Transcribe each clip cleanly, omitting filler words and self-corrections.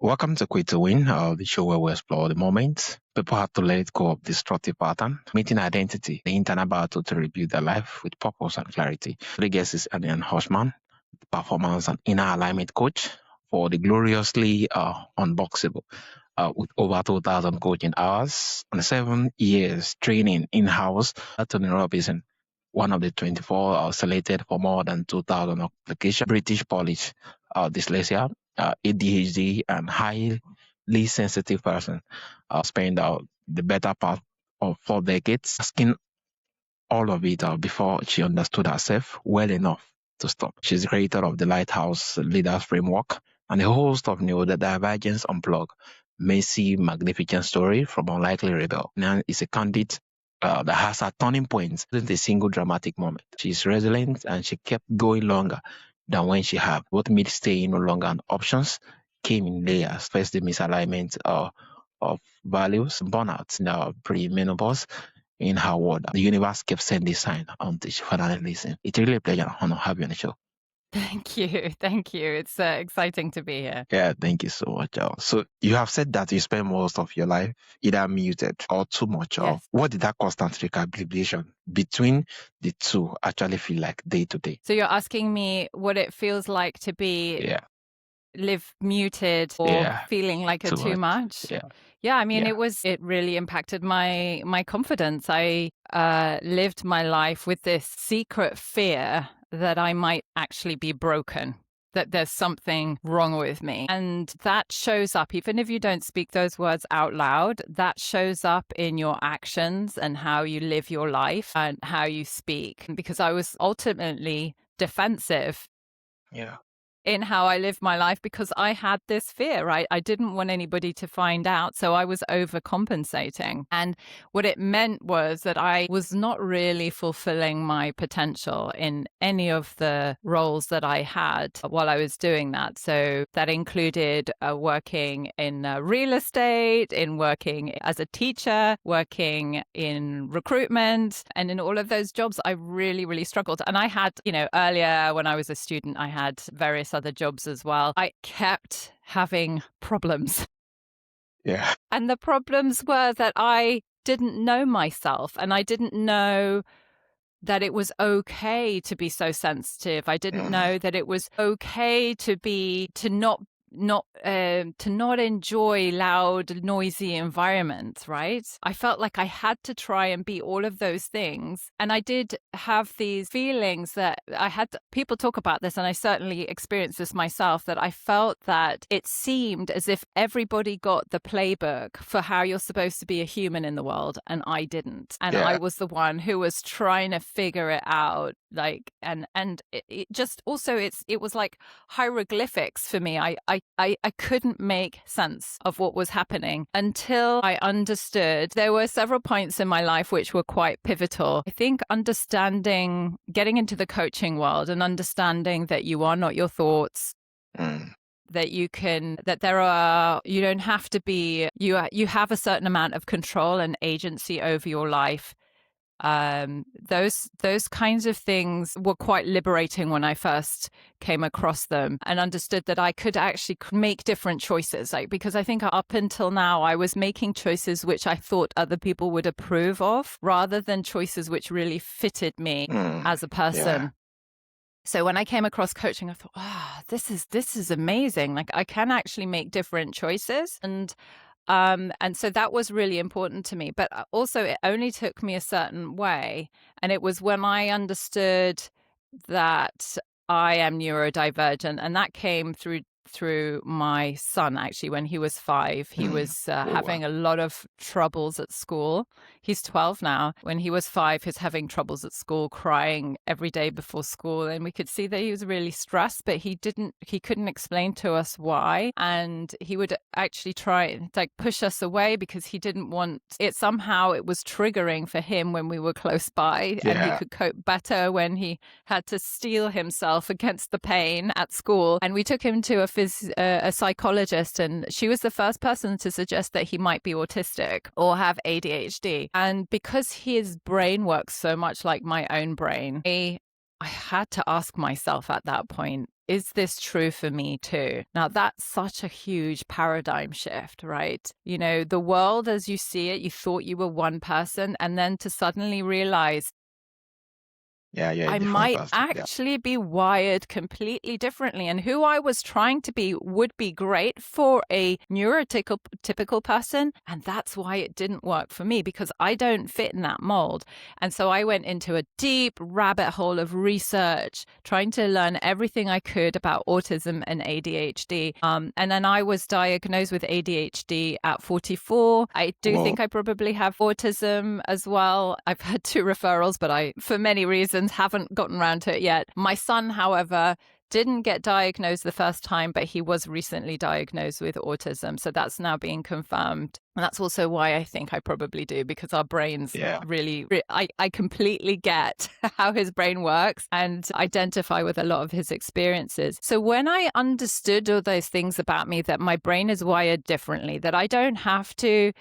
Welcome to Quit to Win, the show where we explore the moments people have to let go of destructive pattern, meeting identity, the internal battle to rebuild their life with purpose and clarity. The guest is Ania Hulsman, performance and inner alignment coach for the gloriously unboxable, with over 2,000 coaching hours and 7 years training in-house at Neurodivergent, one of the 24 selected for more than 2,000 applications, British Polish dyslexia, ADHD, and highly sensitive person. Spent the better part of 4 decades asking all of it before she understood herself well enough to stop. She's the creator of the Lighthouse Leaders Framework and the host of Neurodivergence Unplugged, messy, magnificent story from unlikely rebel. Now is a candidate that has her turning points in a single dramatic moment. She's resilient and she kept going longer than when she had. What made staying no longer an option came in layers. First, the misalignment of values, burnout, now pre-menopause. In her word, the universe kept sending signs until she finally listened. It's really a pleasure and honor to have you on the show. Thank you. Thank you. It's exciting to be here. Yeah, thank you so much. So you have said that you spend most of your life either muted or too much. Yes. What did that constant recalibration between the two actually feel like day to day? So you're asking me what it feels like to be live muted or feeling like a too much? Yeah, I mean, it really impacted my confidence. I lived my life with this secret fear that I might actually be broken, that there's something wrong with me. And that shows up, even if you don't speak those words out loud, that shows up in your actions and how you live your life and how you speak. Because I was ultimately defensive. Yeah. In how I lived my life because I had this fear, right? I didn't want anybody to find out, so I was overcompensating. And what it meant was that I was not really fulfilling my potential in any of the roles that I had while I was doing that. So that included working in real estate, in working as a teacher, working in recruitment, and in all of those jobs, I really, really struggled. And I had, earlier when I was a student, I had various other jobs as well. I kept having problems. Yeah. And the problems were that I didn't know myself and I didn't know that it was okay to be so sensitive. I didn't know that it was okay to not enjoy loud, noisy environments, right? I felt like I had to try and be all of those things. And I did have these feelings that people talk about this, and I certainly experienced this myself, that I felt that it seemed as if everybody got the playbook for how you're supposed to be a human in the world, and I didn't. And I was the one who was trying to figure it out. And it just also, it was like hieroglyphics for me. I couldn't make sense of what was happening until I understood. There were several points in my life which were quite pivotal. I think getting into the coaching world and understanding that you are not your thoughts, that you don't have to be, you have a certain amount of control and agency over your life. Those kinds of things were quite liberating when I first came across them and understood that I could actually make different choices. Because I think up until now, I was making choices which I thought other people would approve of rather than choices which really fitted me as a person. Yeah. So when I came across coaching, I thought, this is amazing. Like I can actually make different choices. And so that was really important to me. But also it only took me a certain way. And it was when I understood that I am neurodivergent, and that came through my son. Actually, when he was 5, he was having a lot of troubles at school. He's 12 now. When he was 5, he was having troubles at school, crying every day before school, and we could see that he was really stressed, but he couldn't explain to us why. And he would actually try push us away because he didn't want it. Somehow it was triggering for him when we were close by, and he could cope better when he had to steel himself against the pain at school. And we took him to a psychologist, and she was the first person to suggest that he might be autistic or have ADHD. And because his brain works so much like my own brain, I had to ask myself at that point, is this true for me too? Now, that's such a huge paradigm shift, right? You know, the world as you see it, you thought you were one person, and then to suddenly realize Yeah, you're a I different might person. Yeah. actually be wired completely differently. And who I was trying to be would be great for a neurotypical person. And that's why it didn't work for me, because I don't fit in that mold. And so I went into a deep rabbit hole of research, trying to learn everything I could about autism and ADHD. And then I was diagnosed with ADHD at 44. I do Whoa. think I probably have autism as well. I've had 2 referrals, but I, for many reasons, haven't gotten around to it yet. My son, however, didn't get diagnosed the first time, but he was recently diagnosed with autism. So that's now being confirmed. And that's also why I think I probably do, because our brains really, I completely get how his brain works and identify with a lot of his experiences. So when I understood all those things about me, that my brain is wired differently, that I don't have to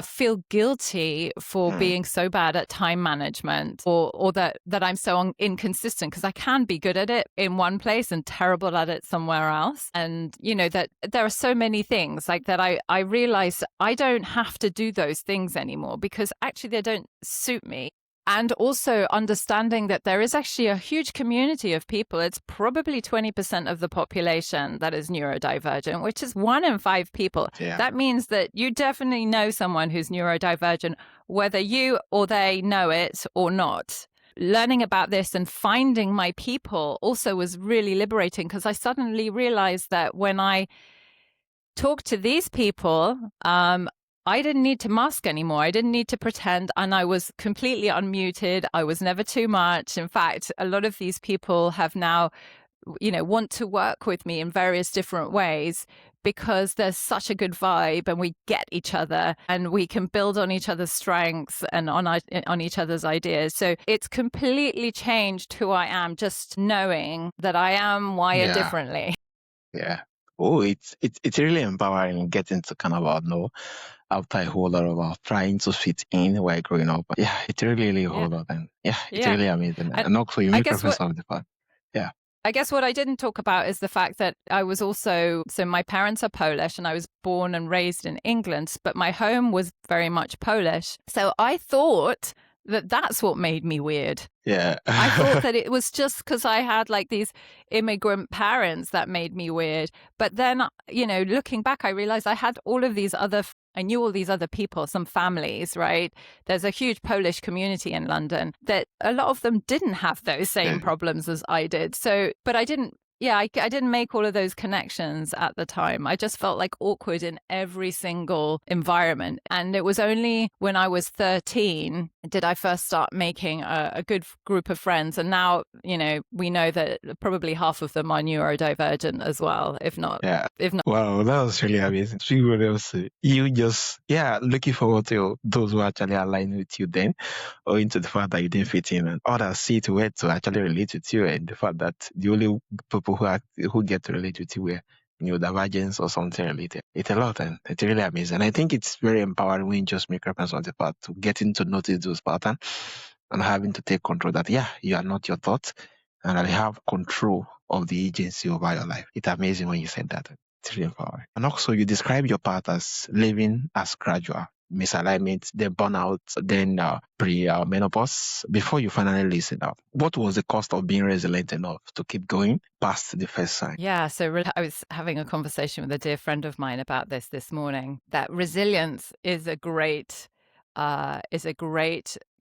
feel guilty for being so bad at time management, or that I'm so inconsistent, because I can be good at it in one place and terrible at it somewhere else. And, you know, that there are so many things like that. I realize I don't have to do those things anymore because actually they don't suit me. And also understanding that there is actually a huge community of people. It's probably 20% of the population that is neurodivergent, which is 1 in 5 people. Yeah. That means that you definitely know someone who's neurodivergent, whether you or they know it or not. Learning about this and finding my people also was really liberating, because I suddenly realized that when I talked to these people, I didn't need to mask anymore. I didn't need to pretend. And I was completely unmuted. I was never too much. In fact, a lot of these people have now, you know, want to work with me in various different ways, because there's such a good vibe and we get each other and we can build on each other's strengths and on each other's ideas. So it's completely changed who I am, just knowing that I am wired differently. Yeah. Oh, it's really empowering getting to kind of know after a whole lot of trying to fit in while growing up. Yeah, it's really a whole lot, and it's really amazing. And also, you make reference of the fact. Yeah. I guess what I didn't talk about is the fact that I was also, so my parents are Polish and I was born and raised in England, but my home was very much Polish. So I thought that that's what made me weird. Yeah. I thought that it was just because I had like these immigrant parents that made me weird. But then, you know, looking back, I realized I had all of these I knew all these other people, some families, right? There's a huge Polish community in London that a lot of them didn't have those same problems as I did. So, but I didn't I didn't make all of those connections at the time. I just felt like awkward in every single environment. And it was only when I was 13 did I first start making a good group of friends. And now, you know, we know that probably half of them are neurodivergent as well, if not. Wow, that was really amazing. See what else? You just, looking forward to those who actually align with you then, or into the fact that you didn't fit in, and others see to it to actually relate with you, and the fact that the only people who get to relate with you were neurodivergence or something related. It's a lot, and it's really amazing. And I think it's very empowering when you just make reference on the part to getting to notice those patterns and having to take control that, you are not your thoughts, and I have control of the agency over your life. It's amazing when you said that. It's really empowering. And also, you describe your path as living as gradual. Misalignment, then burnout, then pre-menopause, before you finally listen up. What was the cost of being resilient enough to keep going past the first sign? Yeah, so I was having a conversation with a dear friend of mine about this morning, that resilience is a great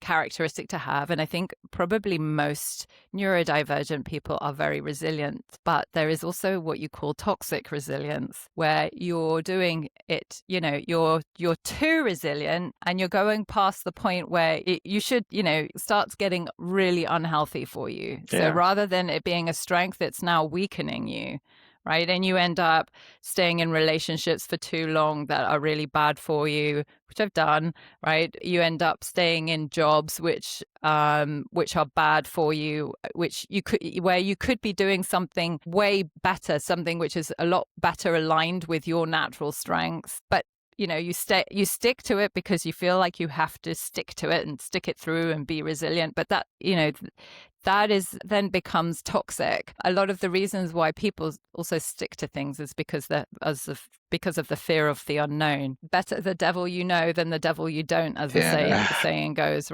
characteristic to have. And I think probably most neurodivergent people are very resilient, but there is also what you call toxic resilience, where you're doing it, you know, you're too resilient and you're going past the point where you should, you know, starts getting really unhealthy for you. So rather than it being a strength, it's now weakening you. Right. And you end up staying in relationships for too long that are really bad for you, which I've done. Right. You end up staying in jobs which are bad for you, where you could be doing something way better, something which is a lot better aligned with your natural strengths. But you stick to it because you feel like you have to stick to it and stick it through and be resilient. But that, that is then becomes toxic. A lot of the reasons why people also stick to things is because of the fear of the unknown. Better the devil you know than the devil you don't, as the saying goes.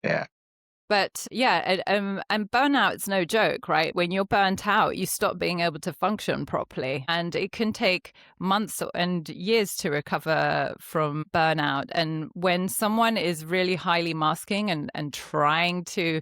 Yeah. But yeah, and burnout's no joke, right? When you're burnt out, you stop being able to function properly. And it can take months and years to recover from burnout. And when someone is really highly masking and trying to,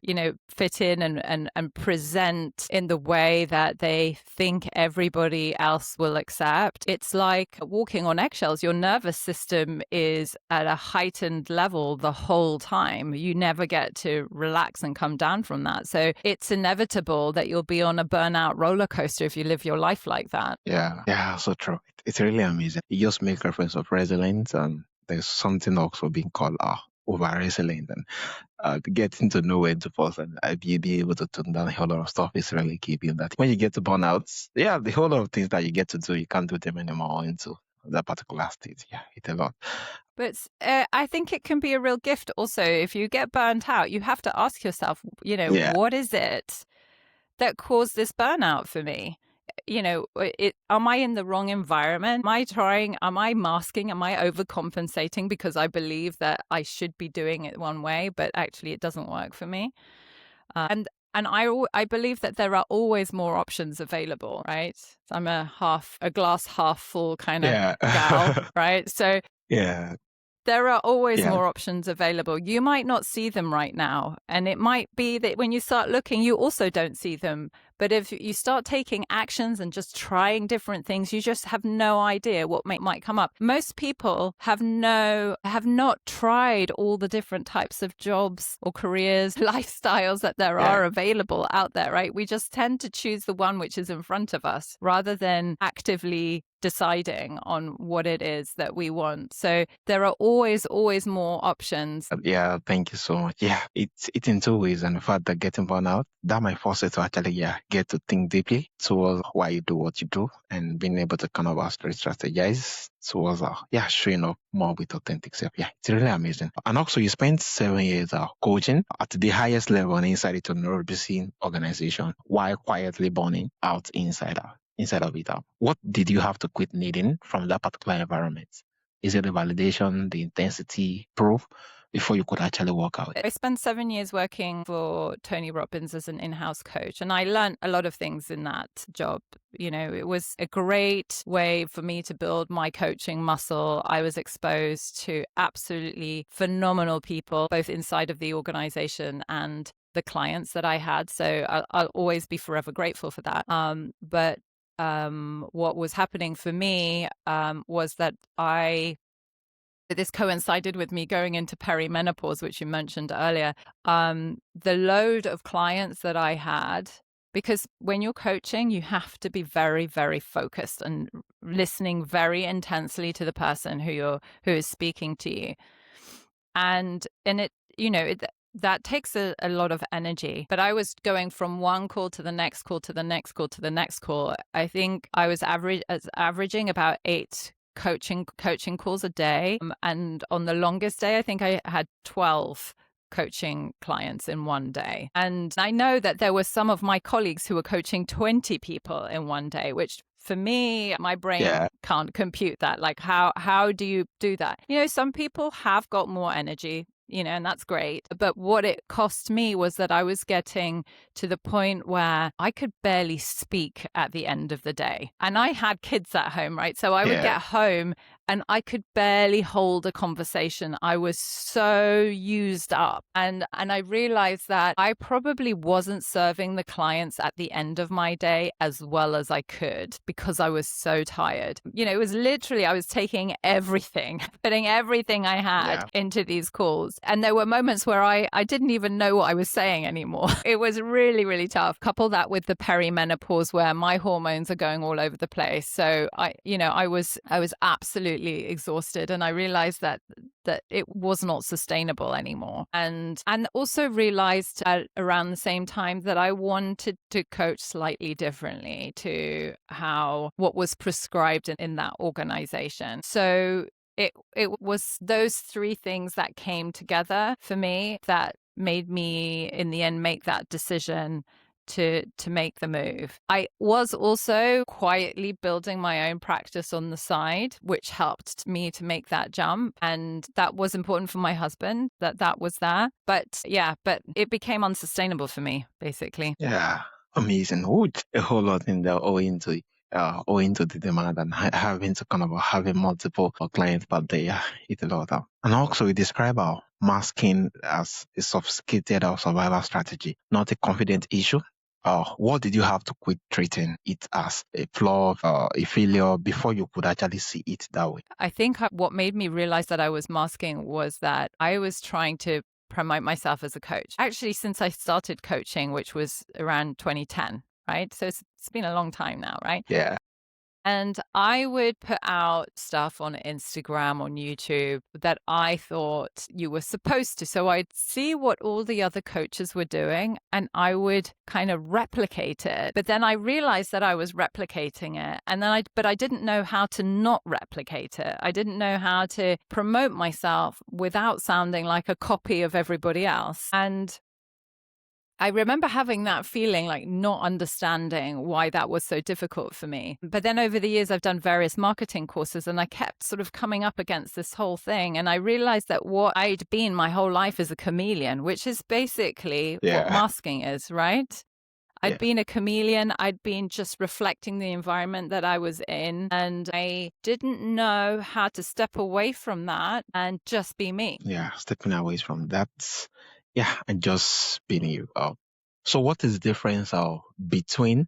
fit in and present in the way that they think everybody else will accept, it's like walking on eggshells. Your nervous system is at a heightened level the whole time. You never get to relax and come down from that. So it's inevitable that you'll be on a burnout roller coaster if you live your life like that. Yeah, so true. It's really amazing. You just make reference of resilience, and there's something also being called over-resilient, and getting to know when to pause and be able to tune down a whole lot of stuff is really key. That when you get to burnouts, the whole lot of things that you get to do, you can't do them anymore into that particular state. Yeah, it's a lot. But I think it can be a real gift also. If you get burnt out, you have to ask yourself, what is it that caused this burnout for me? Am I in the wrong environment? Am I masking? Am I overcompensating because I believe that I should be doing it one way, but actually it doesn't work for me? And I believe that there are always more options available, right? I'm a glass half full kind of gal, right? So there are always more options available. You might not see them right now. And it might be that when you start looking, you also don't see them. But if you start taking actions and just trying different things, you just have no idea what might come up. Most people have not tried all the different types of jobs or careers, lifestyles that there are available out there, right? We just tend to choose the one which is in front of us rather than actively deciding on what it is that we want. So there are always more options. Yeah, thank you so much. Yeah, it's in two ways. And the fact that getting burnout, that might force you to actually, get to think deeply towards why you do what you do, and being able to kind of strategize towards, showing up more with authentic self. Yeah, it's really amazing. And also you spent 7 years coaching at the highest level inside a neurodivergent organization while quietly burning out inside of it. What did you have to quit needing from that particular environment? Is it the validation, the intensity, proof before you could actually walk out? I spent 7 years working for Tony Robbins as an in-house coach, and I learned a lot of things in that job. It was a great way for me to build my coaching muscle. I was exposed to absolutely phenomenal people, both inside of the organization and the clients that I had. So I'll always be forever grateful for that. But what was happening for me was that this coincided with me going into perimenopause, which you mentioned earlier. The load of clients that I had, because when you're coaching, you have to be very, very focused and listening very intensely to the person who is speaking to you. And that takes a lot of energy. But I was going from one call to the next call to the next call to the next call. I think I was averaging about 8 coaching calls a day. And on the longest day, I think I had 12 coaching clients in one day. And I know that there were some of my colleagues who were coaching 20 people in one day, which for me, my brain can't compute that. Like, how do you do that? Some people have got more energy, and that's great. But what it cost me was that I was getting to the point where I could barely speak at the end of the day. And I had kids at home, right? So I would get home and I could barely hold a conversation. I was so used up. And I realized that I probably wasn't serving the clients at the end of my day as well as I could because I was so tired. It was literally, I was taking everything, putting everything I had into these calls. And there were moments where I didn't even know what I was saying anymore. It was really, really tough. Couple that with the perimenopause where my hormones are going all over the place. So I was absolutely exhausted, and I realized that it was not sustainable anymore. And also realized at around the same time that I wanted to coach slightly differently to what was prescribed in that organization. So it was those three things that came together for me that made me in the end make that decision to make the move. I was also quietly building my own practice on the side, which helped me to make that jump, and that was important for my husband that was there. But yeah, but it became unsustainable for me basically. Yeah, amazing. Would a whole lot in there owing to the demand and having to kind of having multiple clients per day. Yeah, it's a lot. And also, you describe our masking as a sophisticated or survival strategy, not a confident issue. What did you have to quit treating it as a flaw, a failure before you could actually see it that way? I think what made me realize that I was masking was that I was trying to promote myself as a coach. Actually, since I started coaching, which was around 2010, right? So it's been a long time now, right? Yeah, And I would put out stuff on Instagram, on YouTube that I thought you were supposed to. So I'd see what all the other coaches were doing and I would kind of replicate it. But then I realized that I was replicating it. And then but I didn't know how to not replicate it. I didn't know how to promote myself without sounding like a copy of everybody else. And I remember having that feeling, like not understanding why that was so difficult for me. But then over the years, I've done various marketing courses and I kept sort of coming up against this whole thing. And I realized that what I'd been my whole life is a chameleon, which is basically what yeah, masking is, right? I'd yeah, been a chameleon. I'd been just reflecting the environment that I was in. And I didn't know how to step away from that and just be me. yeah. Stepping away from that, yeah, and just being you. So, what is the difference between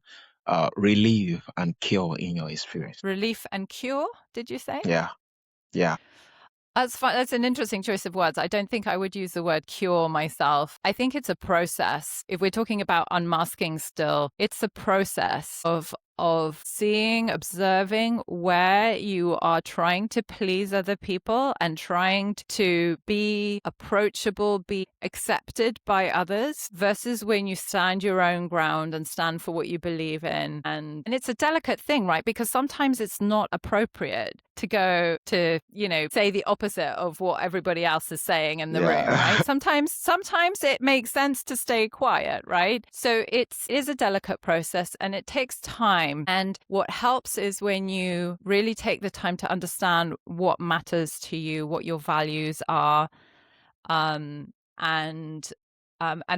relief and cure in your experience? Relief and cure, did you say? Yeah, yeah, That's fine. That's an interesting choice of words. I don't think I would use the word cure myself. I think it's a process. If we're talking about unmasking still, it's a process of seeing, observing where you are trying to please other people and trying to be approachable, be accepted by others versus when you stand your own ground and stand for what you believe in. And it's a delicate thing, right? Because sometimes it's not appropriate to go to, say the opposite of what everybody else is saying in the room, yeah, right? Sometimes it makes sense to stay quiet, right? So it is a delicate process and it takes time. And what helps is when you really take the time to understand what matters to you, what your values are, um, and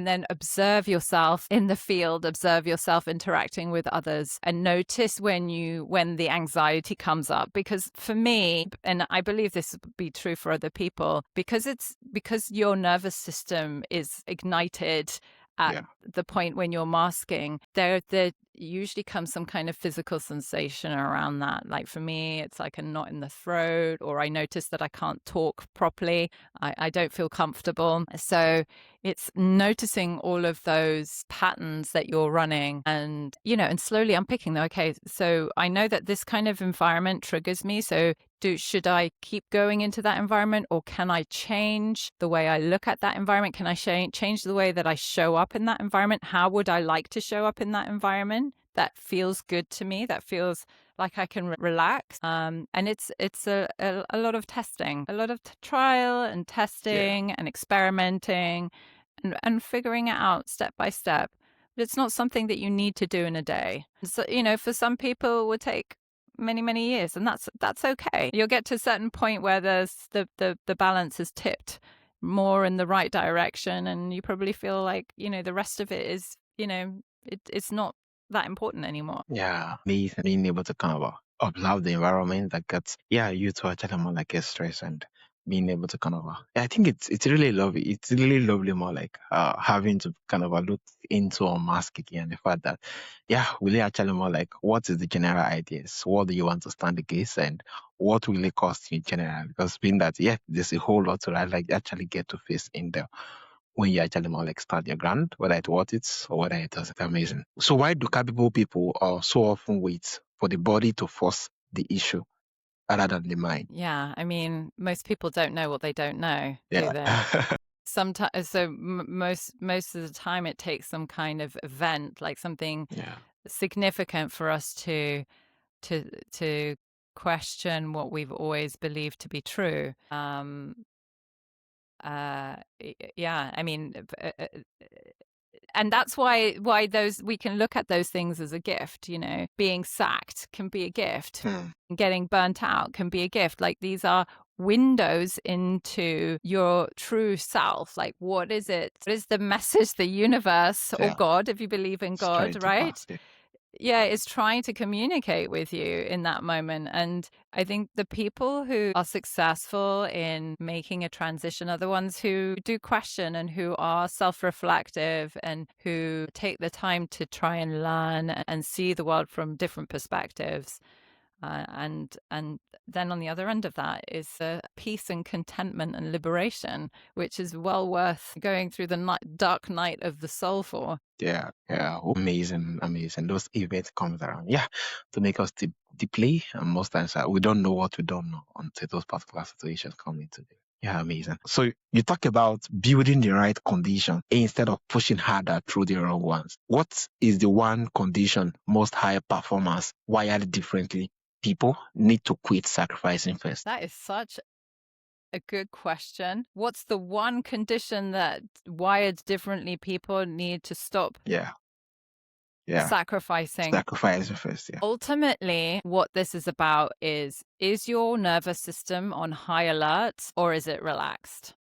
then observe yourself in the field, observe yourself interacting with others, and notice when the anxiety comes up. Because for me, and I believe this would be true for other people, because your nervous system is ignited at yeah, the point when you're masking, there usually comes some kind of physical sensation around that. Like for me, it's like a knot in the throat, or I notice that I can't talk properly. I don't feel comfortable. So it's noticing all of those patterns that you're running and, and slowly unpicking them. Okay, so I know that this kind of environment triggers me. So should I keep going into that environment, or can I change the way I look at that environment? Can I change the way that I show up in that environment? How would I like to show up in that environment that feels good to me, that feels like I can relax? And it's a lot of testing, a lot of trial and yeah, testing and experimenting and figuring it out step by step. But it's not something that you need to do in a day. So, for some people it would take many years, and that's okay. You'll get to a certain point where there's the balance is tipped more in the right direction, and you probably feel like the rest of it is it's not that important anymore. yeah. Being able to kind of observe the environment that gets, yeah, you to actually more like get stress and being able to kind of, yeah, I think it's really lovely. It's really lovely more like having to kind of look into unmasking and the fact that, yeah, really actually more like what is the general ideas? What do you want to stand against and what will it cost you in general? Because being that, yeah, there's a whole lot to like actually get to face in there when you actually more like stand your ground, whether it worth it or whether it doesn't. Amazing. So why do capable people so often wait for the body to force the issue rather than the mind? Yeah, I mean, most people don't know what they don't know, do Yeah. they? Sometimes, so most of the time, it takes some kind of event, like something yeah. significant for us to to question what we've always believed to be true. Yeah, I mean, and that's why those, we can look at those things as a gift. Being sacked can be a gift. Getting burnt out can be a gift. Like, these are windows into your true self. Like, what is it? What is the message the universe or God, if you believe in God, right? Yeah, is trying to communicate with you in that moment. And I think the people who are successful in making a transition are the ones who do question and who are self-reflective and who take the time to try and learn and see the world from different perspectives. And then on the other end of that is peace and contentment and liberation, which is well worth going through the dark night of the soul for. Yeah, amazing. Those events comes around, to make us deeply, and most times we don't know what we don't know until those particular situations come into it. Yeah, amazing. So you talk about building the right condition instead of pushing harder through the wrong ones. What is the one condition most high performers wired differently people need to quit sacrificing first? That is such a good question. What's the one condition that wired differently people need to stop sacrificing? Sacrificing first, Ultimately, what this is about is your nervous system on high alert or is it relaxed?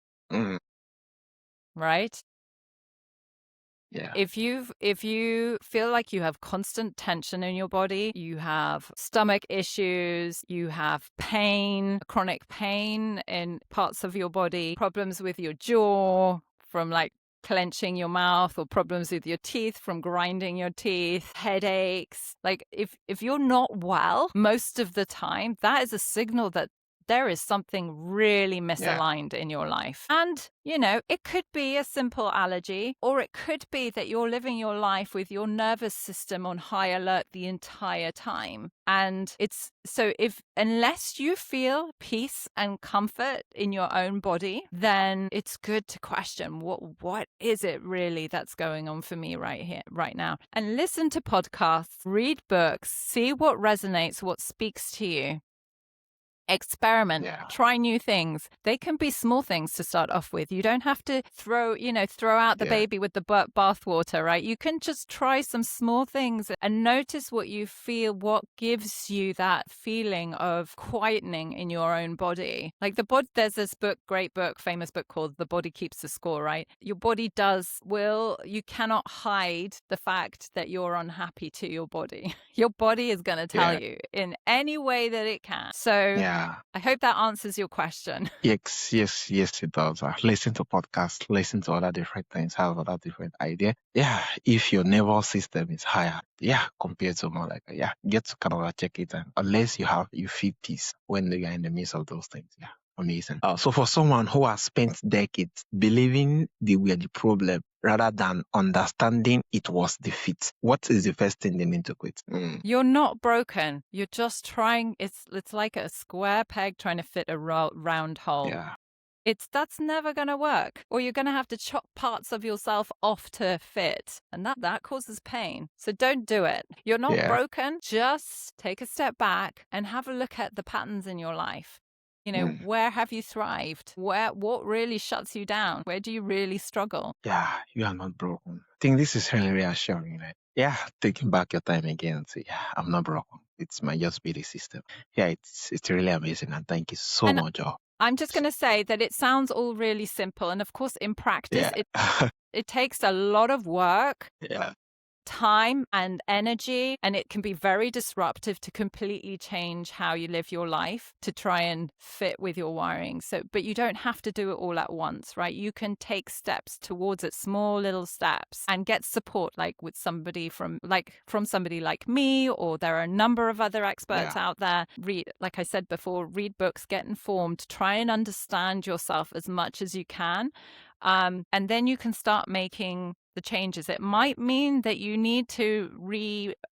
Right? Yeah. If you feel like you have constant tension in your body, you have stomach issues, you have pain, chronic pain in parts of your body, problems with your jaw from like clenching your mouth, or problems with your teeth from grinding your teeth, headaches. Like, if you're not well most of the time, that is a signal that there is something really misaligned in your life. And, it could be a simple allergy, or it could be that you're living your life with your nervous system on high alert the entire time. And unless you feel peace and comfort in your own body, then it's good to question what is it really that's going on for me right now. And listen to podcasts, read books, see what resonates, what speaks to you. Experiment, try new things. They can be small things to start off with. You don't have to throw out the baby with the bathwater, right? You can just try some small things and notice what you feel, what gives you that feeling of quietening in your own body. Like there's this great book, famous book called The Body Keeps the Score, right? Your body you cannot hide the fact that you're unhappy to your body. Your body is going to tell you in any way that it can. So I hope that answers your question. Yes, it does. Listen to podcasts, listen to other different things, have other different idea. If your nervous system is higher, compared to more like, get to kind of check it. And unless you feel peace when you are in the midst of those things. Amazing. So for someone who has spent decades believing they were the problem rather than understanding it was the fit, what is the first thing they need to quit? You're not broken. You're just trying. It's like a square peg trying to fit a round hole. That's never going to work. Or you're going to have to chop parts of yourself off to fit. And that causes pain. So don't do it. You're not broken. Just take a step back and have a look at the patterns in your life. Where have you thrived? What really shuts you down? Where do you really struggle? You are not broken. I think this is really reassuring, right? Taking back your time again and say, I'm not broken. It might just be the system. It's really amazing. And thank you so much. I'm just going to say that it sounds all really simple. And of course, in practice, it takes a lot of work. Time and energy, and it can be very disruptive to completely change how you live your life to try and fit with your wiring. But you don't have to do it all at once, right? You can take steps towards it, small little steps, and get support, like with somebody from somebody like me, or there are a number of other experts out there. Like I said before, read books, get informed, try and understand yourself as much as you can. And then you can start making the changes. It might mean that you need to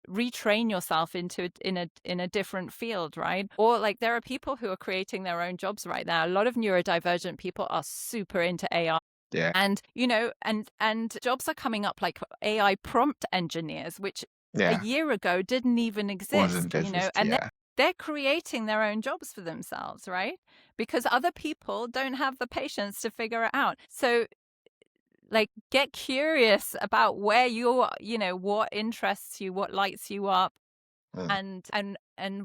retrain yourself in a different field, right? Or like there are people who are creating their own jobs right now. A lot of neurodivergent people are super into AI. And and jobs are coming up like AI prompt engineers, which a year ago didn't even exist. And they're creating their own jobs for themselves, right? Because other people don't have the patience to figure it out. So like, get curious about where you're, what interests you, what lights you up, and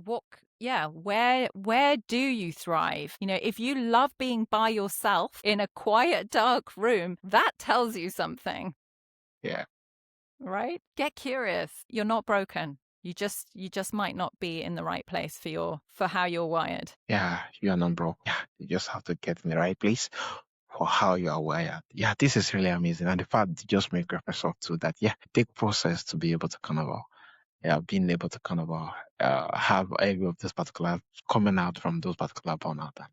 what, where do you thrive? If you love being by yourself in a quiet, dark room, that tells you something. Yeah. Right? Get curious. You're not broken. You just might not be in the right place for how you're wired. Yeah, you are not broke. Yeah, you just have to get in the right place for how you are wired. Yeah, this is really amazing. And the fact you just make reference to that, take process to be able to kind of being able to kind of have every of this particular coming out from those particular burnout. And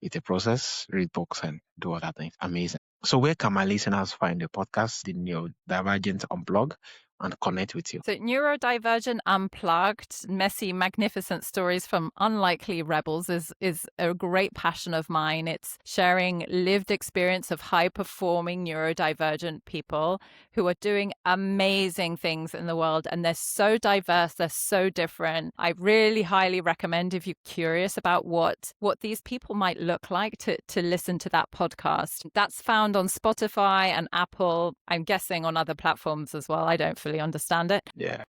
it's a process, read books and do other things. Amazing. So where can my listeners find the podcast, the Neurodivergent Unplug, and connect with you? So Neurodivergent Unplugged, messy, magnificent stories from unlikely rebels is a great passion of mine. It's sharing lived experience of high-performing neurodivergent people who are doing amazing things in the world. And they're so diverse, they're so different. I really highly recommend, if you're curious about what these people might look like, to listen to that podcast. That's found on Spotify and Apple. I'm guessing on other platforms as well. I don't fully understand it. Yeah.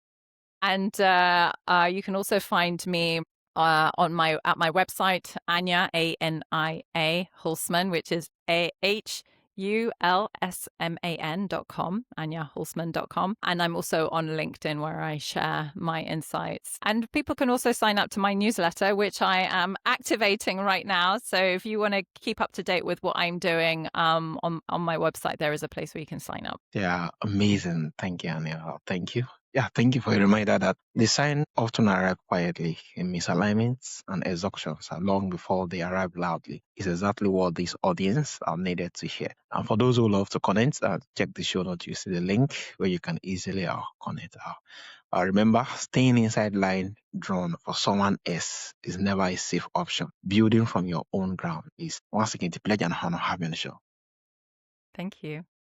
And you can also find me at my website, Ania, Ania Hulsman, which is HULSMAN.com, AniaHulsman.com. And I'm also on LinkedIn, where I share my insights. And people can also sign up to my newsletter, which I am activating right now. So if you want to keep up to date with what I'm doing on my website, there is a place where you can sign up. Yeah, amazing. Thank you, Ania. Thank you. Yeah, thank you for a reminder that the sign often arrive quietly in misalignments and exhaustions long before they arrive loudly. It's exactly what this audience are needed to hear. And for those who love to connect, check the show notes. You see the link where you can easily connect. Remember, staying inside line drawn for someone else is never a safe option. Building from your own ground is, once again, the pleasure and honor having the show. Thank you.